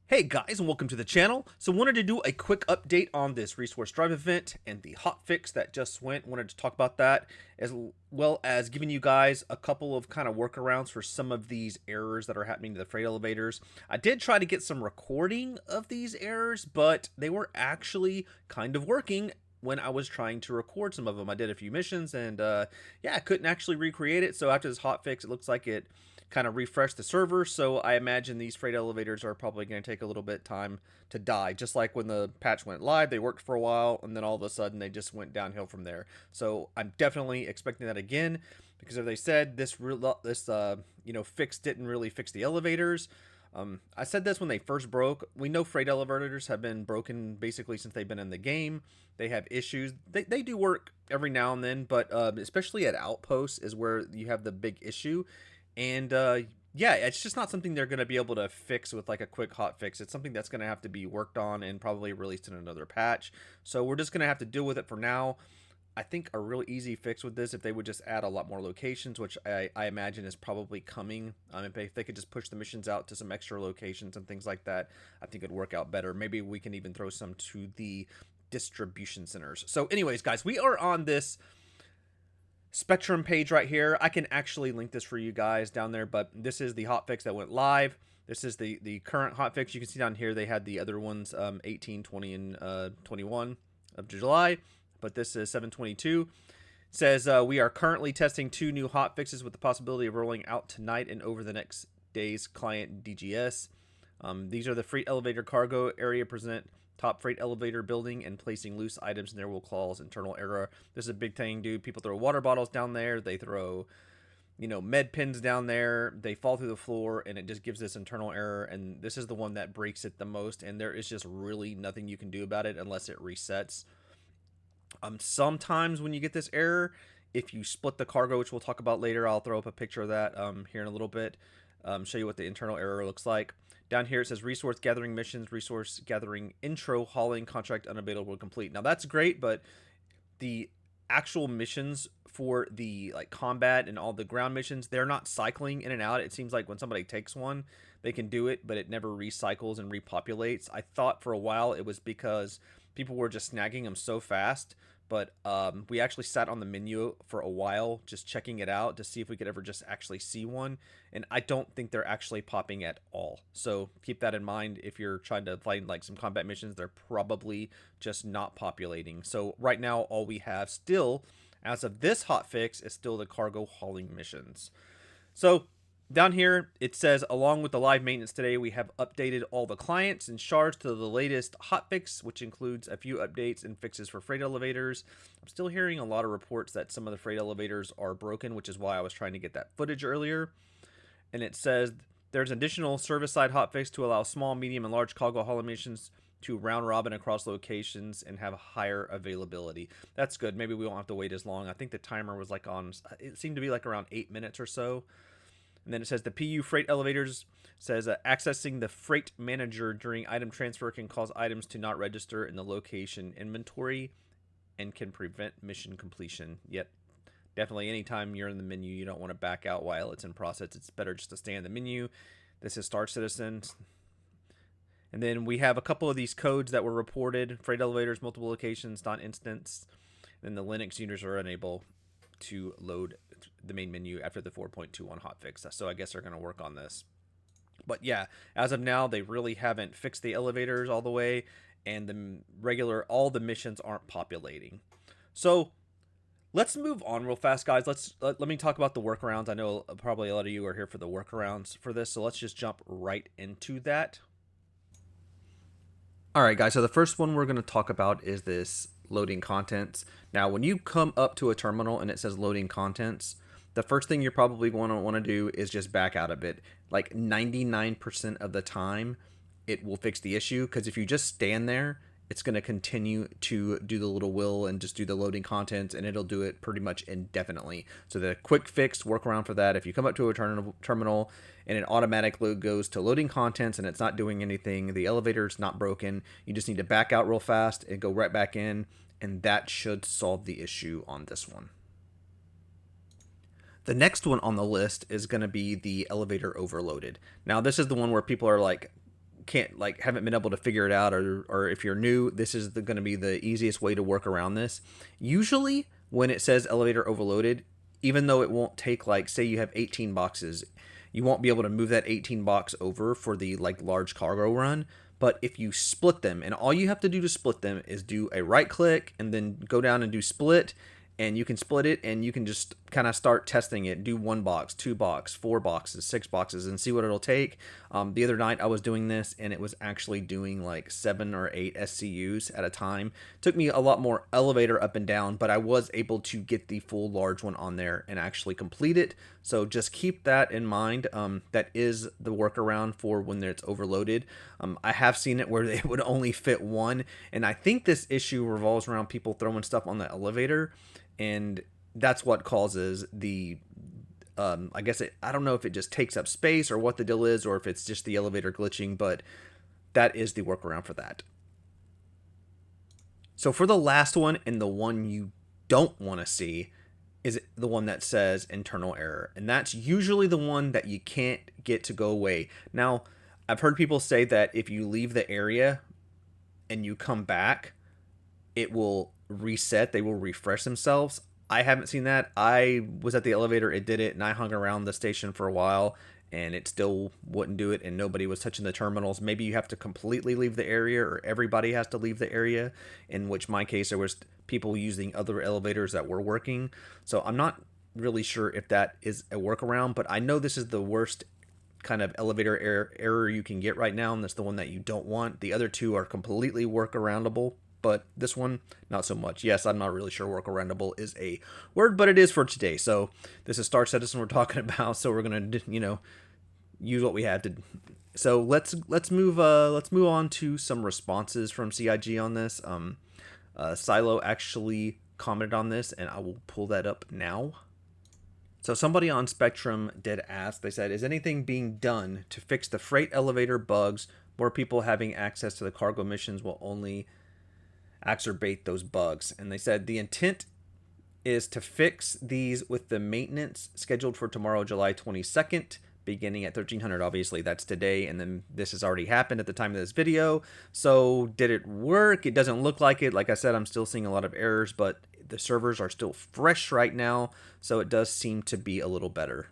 Hey guys, and welcome to the channel. So wanted to do a quick update on this resource drive event and the hotfix that just went. Wanted to talk about that as well as giving you guys a couple of kind of workarounds for some of these errors that are happening to the freight elevators. I did try to get some recording of these errors, but they were actually kind of working when I was trying to record some of them. I did a few missions and yeah, I couldn't actually recreate it. So after this hotfix, it looks like it kind of refresh the server. So I imagine these freight elevators are probably going to take a little bit time to die. Just like when the patch went live, they worked for a while and then all of a sudden they just went downhill from there. So I'm definitely expecting that again because as they said, this fix didn't really fix the elevators. I said this when they first broke. We know freight elevators have been broken basically since they've been in the game. They have issues. They do work every now and then, but especially at outposts is where you have the big issue. And yeah, it's just not something they're going to be able to fix with like a quick hot fix. It's something that's going to have to be worked on and probably released in another patch. So we're just going to have to deal with it for now. I think a real easy fix with this, if they would just add a lot more locations, which I imagine is probably coming. If they could just push the missions out to some extra locations and things like that, I think it'd work out better. Maybe we can even throw some to the distribution centers. So anyways, guys, we are on this Spectrum page right here. I can actually link this for you guys down there, but this is the hotfix that went live. This is the current hotfix. You can see down here they had the other ones 18, 20, and 21 of July, but this is 722. It says we are currently testing 2 new hotfixes with the possibility of rolling out tonight and over the next day's client DGS. These are the freight elevator cargo area present top freight elevator building and placing loose items in there will cause internal error. This is a big thing, dude. People throw water bottles down there. They throw, med pins down there. They fall through the floor and it just gives this internal error. And this is the one that breaks it the most. And there is just really nothing you can do about it unless it resets. Sometimes when you get this error, if you split the cargo, which we'll talk about later, I'll throw up a picture of that here in a little bit. Show you what the internal error looks like. Down here it says resource gathering missions, resource gathering intro, hauling contract unavailable complete. Now that's great, but the actual missions for the combat and all the ground missions, they're not cycling in and out. It seems like when somebody takes one, they can do it, but it never recycles and repopulates. I thought for a while it was because people were just snagging them so fast, but we actually sat on the menu for a while just checking it out to see if we could ever just actually see one, and I don't think they're actually popping at all. So keep that in mind if you're trying to find some combat missions. They're probably just not populating. So right now all we have still as of this hotfix is still the cargo hauling missions. So down here, it says, along with the live maintenance today, we have updated all the clients and shards to the latest hotfix, which includes a few updates and fixes for freight elevators. I'm still hearing a lot of reports that some of the freight elevators are broken, which is why I was trying to get that footage earlier. And it says there's additional service-side hotfix to allow small, medium, and large cargo hauling missions to round robin across locations and have higher availability. That's good. Maybe we won't have to wait as long. I think the timer was it seemed to be around 8 minutes or so. And then it says the PU freight elevators says accessing the freight manager during item transfer can cause items to not register in the location inventory and can prevent mission completion. Yet, definitely anytime you're in the menu, you don't want to back out while it's in process. It's better just to stay in the menu. This is Star Citizen. And then we have a couple of these codes that were reported. Freight elevators, multiple locations, not instance. And then the Linux users are unable to load the main menu after the 4.21 hotfix. So I guess they're going to work on this. But yeah, as of now, they really haven't fixed the elevators all the way, and all the missions aren't populating. So let's move on real fast, guys. Let me talk about the workarounds. I know probably a lot of you are here for the workarounds for this, so let's just jump right into that. All right, guys, so the first one we're going to talk about is this loading contents. Now, when you come up to a terminal and it says loading contents, the first thing you're probably going to want to do is just back out a bit. Like 99% of the time, it will fix the issue, because if you just stand there, it's going to continue to do the little wheel and just do the loading contents, and it'll do it pretty much indefinitely. So the quick fix workaround for that, if you come up to a terminal and it automatically goes to loading contents and it's not doing anything, the elevator's not broken, you just need to back out real fast and go right back in, and that should solve the issue on this one. The next one on the list is going to be the elevator overloaded. Now, this is the one where people are can't like haven't been able to figure it out, or if you're new, this is going to be the easiest way to work around this. Usually when it says elevator overloaded, even though it won't take, like, say you have 18 boxes, you won't be able to move that 18 box over for the like large cargo run. But if you split them, and all you have to do to split them is do a right click and then go down and do split, and you can split it, and you can just kind of start testing it. Do 1 box, 2 box, 4 boxes, 6 boxes, and see what it'll take. The other night I was doing this, and it was actually doing like 7 or 8 SCUs at a time. It took me a lot more elevator up and down, but I was able to get the full large one on there and actually complete it. So just keep that in mind. That is the workaround for when it's overloaded. I have seen it where it would only fit 1, and I think this issue revolves around people throwing stuff on the elevator, and that's what causes the I guess I don't know if it just takes up space or what the deal is, or if it's just the elevator glitching, but that is the workaround for that. So for the last one, and the one you don't want to see, is the one that says internal error, and that's usually the one that you can't get to go away. Now, I've heard people say that if you leave the area and you come back, it will reset, they will refresh themselves. I haven't seen that. I was at the elevator, it did it, and I hung around the station for a while, and it still wouldn't do it, and nobody was touching the terminals. Maybe you have to completely leave the area, or everybody has to leave the area, in which my case there was people using other elevators that were working. So I'm not really sure if that is a workaround, but I know this is the worst kind of elevator error you can get right now, and that's the one that you don't want. The other two are completely workaroundable, but this one, not so much. Yes, I'm not really sure workaroundable is a word, but it is for today. So this is Star Citizen we're talking about, so we're gonna, use what we have to. So let's move on to some responses from CIG on this. Silo actually commented on this, and I will pull that up now. So somebody on Spectrum did ask, they said, is anything being done to fix the freight elevator bugs? More people having access to the cargo missions will only exacerbate those bugs. And they said the intent is to fix these with the maintenance scheduled for tomorrow, July 22nd, beginning at 1300. Obviously that's today, and then this has already happened at the time of this video. So did it work? It doesn't look like it. Like I said, I'm still seeing a lot of errors, but the servers are still fresh right now, so it does seem to be a little better.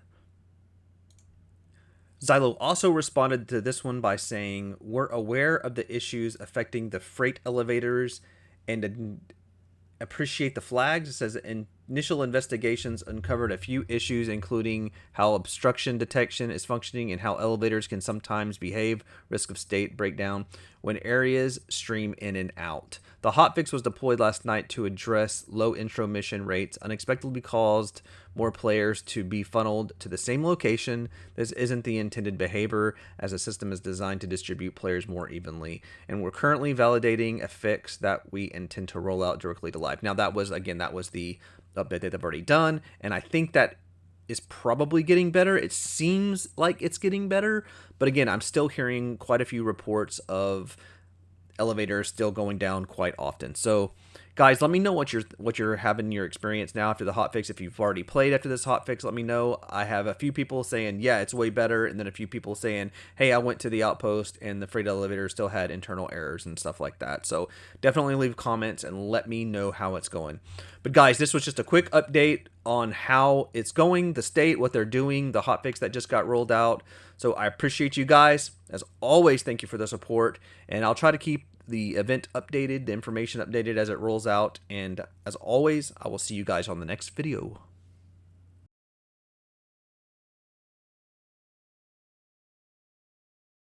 Xylo also responded to this one by saying, we're aware of the issues affecting the freight elevators and appreciate the flags. It says initial investigations uncovered a few issues, including how obstruction detection is functioning and how elevators can sometimes behave, risk of state breakdown, when areas stream in and out. The hotfix was deployed last night to address low intro mission rates, unexpectedly caused more players to be funneled to the same location. This isn't the intended behavior, as the system is designed to distribute players more evenly. And we're currently validating a fix that we intend to roll out directly to live. Now that was the update that they've already done, and I think that is probably getting better. It seems like it's getting better, but again, I'm still hearing quite a few reports of elevators still going down quite often. So guys, let me know what you're having your experience now after the hotfix. If you've already played after this hotfix, let me know. I have a few people saying, yeah, it's way better, and then a few people saying, hey, I went to the outpost and the freight elevator still had internal errors and stuff like that. So definitely leave comments and let me know how it's going. But guys, this was just a quick update on how it's going, the state, what they're doing, the hotfix that just got rolled out. So I appreciate you guys. As always, thank you for the support, and I'll try to keep the event updated, the information updated as it rolls out. And as always, I will see you guys on the next video.